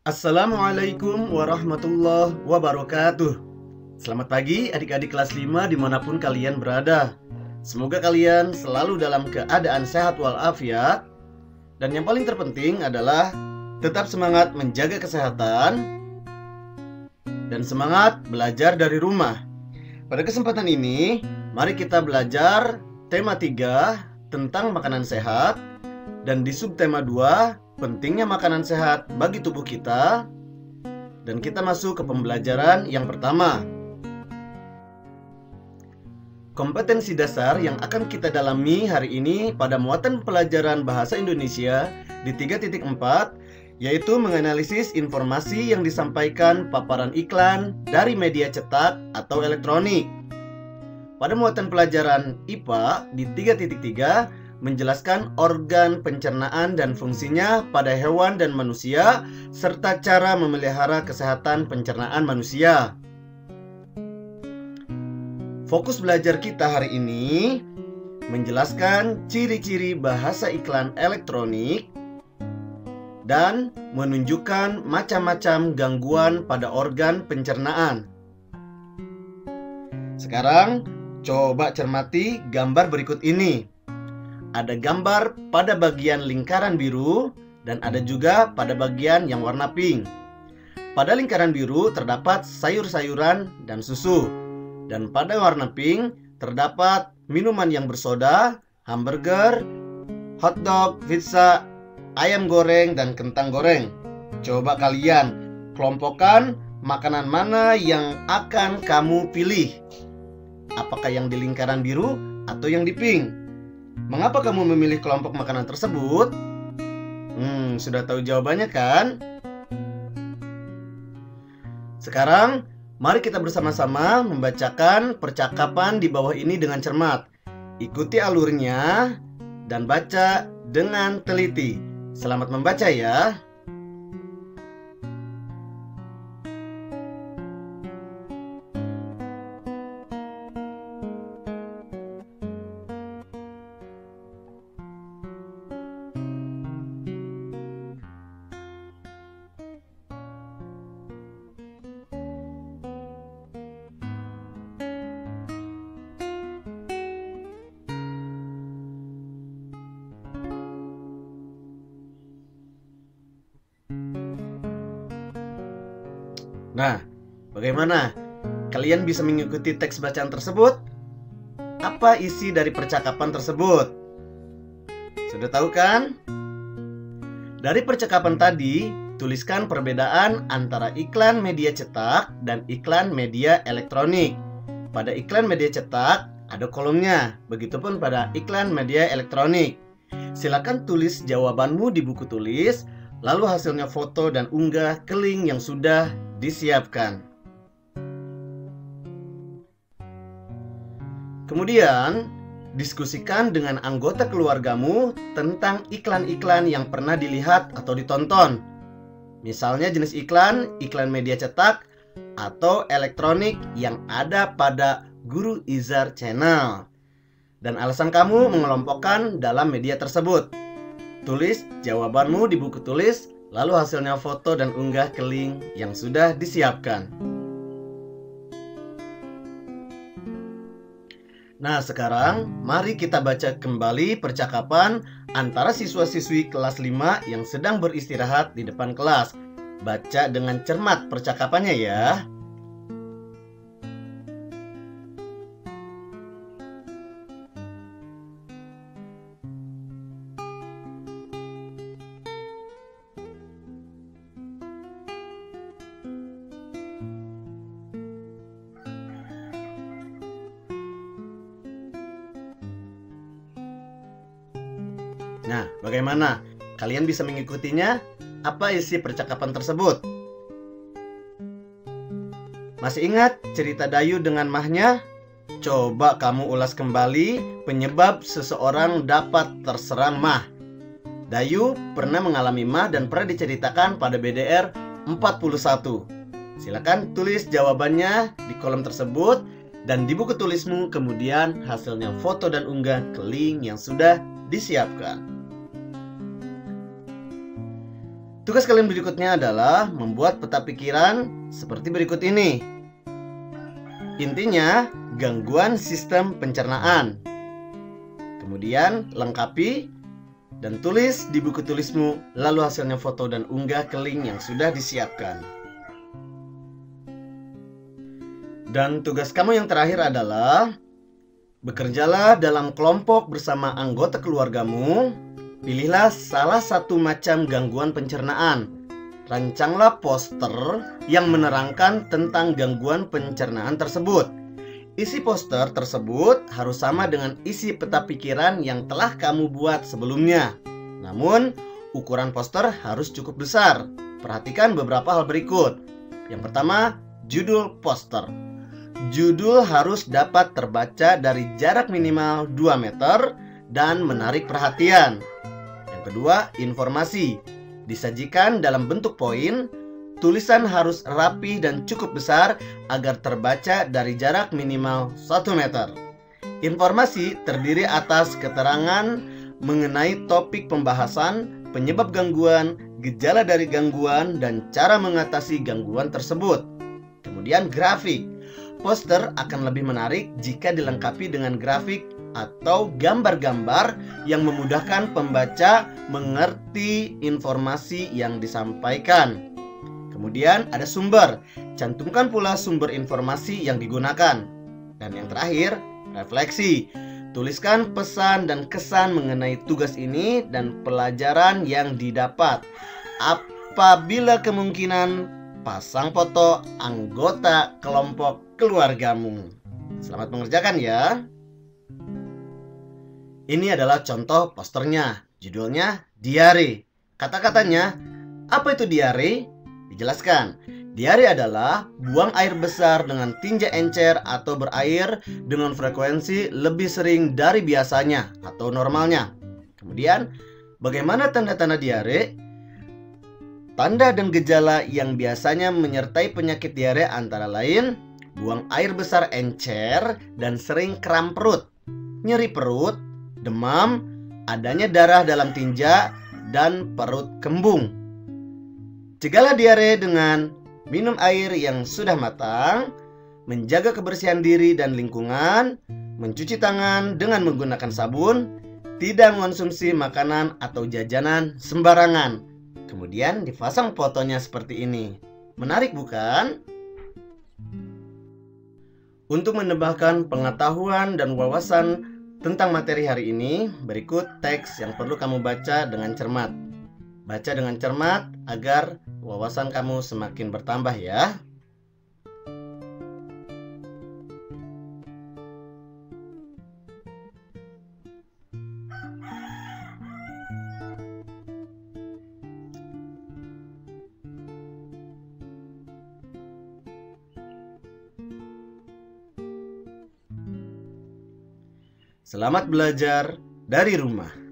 Assalamualaikum warahmatullahi wabarakatuh. Selamat pagi adik-adik kelas 5 dimanapun kalian berada. Semoga kalian selalu dalam keadaan sehat walafiat. Dan yang paling terpenting adalah tetap semangat menjaga kesehatan dan semangat belajar dari rumah. Pada kesempatan ini, mari kita belajar tema 3 tentang makanan sehat. Dan di subtema 2, pentingnya makanan sehat bagi tubuh kita. Dan kita masuk ke pembelajaran yang pertama. Kompetensi dasar yang akan kita dalami hari ini pada muatan pelajaran Bahasa Indonesia di 3.4, yaitu menganalisis informasi yang disampaikan paparan iklan dari media cetak atau elektronik. Pada muatan pelajaran IPA di 3.3, menjelaskan organ pencernaan dan fungsinya pada hewan dan manusia, serta cara memelihara kesehatan pencernaan manusia. Fokus belajar kita hari ini menjelaskan ciri-ciri bahasa iklan elektronik dan menunjukkan macam-macam gangguan pada organ pencernaan. Sekarang, coba cermati gambar berikut ini. Ada gambar pada bagian lingkaran biru dan ada juga pada bagian yang warna pink. Pada lingkaran biru terdapat sayur-sayuran dan susu. Dan pada warna pink terdapat minuman yang bersoda, hamburger, hotdog, pizza, ayam goreng, dan kentang goreng. Coba kalian kelompokkan makanan mana yang akan kamu pilih. Apakah yang di lingkaran biru atau yang di pink? Mengapa kamu memilih kelompok makanan tersebut? Sudah tahu jawabannya kan? Sekarang, mari kita bersama-sama membacakan percakapan di bawah ini dengan cermat. Ikuti alurnya dan baca dengan teliti. Selamat membaca ya. Nah, bagaimana? Kalian bisa mengikuti teks bacaan tersebut? Apa isi dari percakapan tersebut? Sudah tahu kan? Dari percakapan tadi, tuliskan perbedaan antara iklan media cetak dan iklan media elektronik. Pada iklan media cetak, ada kolomnya. Begitupun pada iklan media elektronik. Silakan tulis jawabanmu di buku tulis, lalu hasilnya foto dan unggah ke link yang sudah disiapkan. Kemudian, diskusikan dengan anggota keluargamu tentang iklan-iklan yang pernah dilihat atau ditonton. Misalnya jenis iklan media cetak atau elektronik yang ada pada Guru Izar Channel. Dan alasan kamu mengelompokkan dalam media tersebut. Tulis jawabanmu di buku tulis, lalu hasilnya foto dan unggah ke link yang sudah disiapkan. Nah, sekarang mari kita baca kembali percakapan antara siswa-siswi kelas 5 yang sedang beristirahat di depan kelas. Baca dengan cermat percakapannya ya. Nah, bagaimana? Kalian bisa mengikutinya? Apa isi percakapan tersebut? Masih ingat cerita Dayu dengan mahnya? Coba kamu ulas kembali penyebab seseorang dapat terserang mah. Dayu pernah mengalami mah dan pernah diceritakan pada BDR 41. Silakan tulis jawabannya di kolom tersebut dan di buku tulismu, kemudian hasilnya foto dan unggah ke link yang sudah disiapkan. Tugas kalian berikutnya adalah membuat peta pikiran seperti berikut ini. Intinya, gangguan sistem pencernaan. Kemudian, lengkapi dan tulis di buku tulismu, lalu hasilnya foto dan unggah ke link yang sudah disiapkan. Dan tugas kamu yang terakhir adalah bekerjalah dalam kelompok bersama anggota keluargamu. Pilihlah salah satu macam gangguan pencernaan. Rancanglah poster yang menerangkan tentang gangguan pencernaan tersebut. Isi poster tersebut harus sama dengan isi peta pikiran yang telah kamu buat sebelumnya. Namun, ukuran poster harus cukup besar. Perhatikan beberapa hal berikut. Yang pertama, judul poster. Judul harus dapat terbaca dari jarak minimal 2 meter dan menarik perhatian. Kedua, informasi disajikan dalam bentuk poin. Tulisan harus rapi dan cukup besar agar terbaca dari jarak minimal 1 meter. Informasi terdiri atas keterangan mengenai topik pembahasan, penyebab gangguan, gejala dari gangguan, dan cara mengatasi gangguan tersebut. Kemudian grafik. Poster akan lebih menarik jika dilengkapi dengan grafik atau gambar-gambar yang memudahkan pembaca mengerti informasi yang disampaikan. Kemudian ada sumber. Cantumkan pula sumber informasi yang digunakan. Dan yang terakhir, refleksi. Tuliskan pesan dan kesan mengenai tugas ini dan pelajaran yang didapat. Apabila kemungkinan, pasang foto anggota kelompok keluargamu. Selamat mengerjakan ya. Ini adalah contoh posternya. Judulnya diare. Kata-katanya, apa itu diare? Dijelaskan. Diare adalah buang air besar dengan tinja encer atau berair dengan frekuensi lebih sering dari biasanya atau normalnya. Kemudian, bagaimana tanda-tanda diare? Tanda dan gejala yang biasanya menyertai penyakit diare antara lain buang air besar encer dan sering kram perut, nyeri perut, demam, adanya darah dalam tinja, dan perut kembung. Cegahlah diare dengan minum air yang sudah matang, menjaga kebersihan diri dan lingkungan, mencuci tangan dengan menggunakan sabun, tidak mengonsumsi makanan atau jajanan sembarangan. Kemudian dipasang fotonya seperti ini. Menarik bukan? Untuk menambahkan pengetahuan dan wawasan tentang materi hari ini, berikut teks yang perlu kamu baca dengan cermat. Baca dengan cermat agar wawasan kamu semakin bertambah ya. Selamat belajar dari rumah.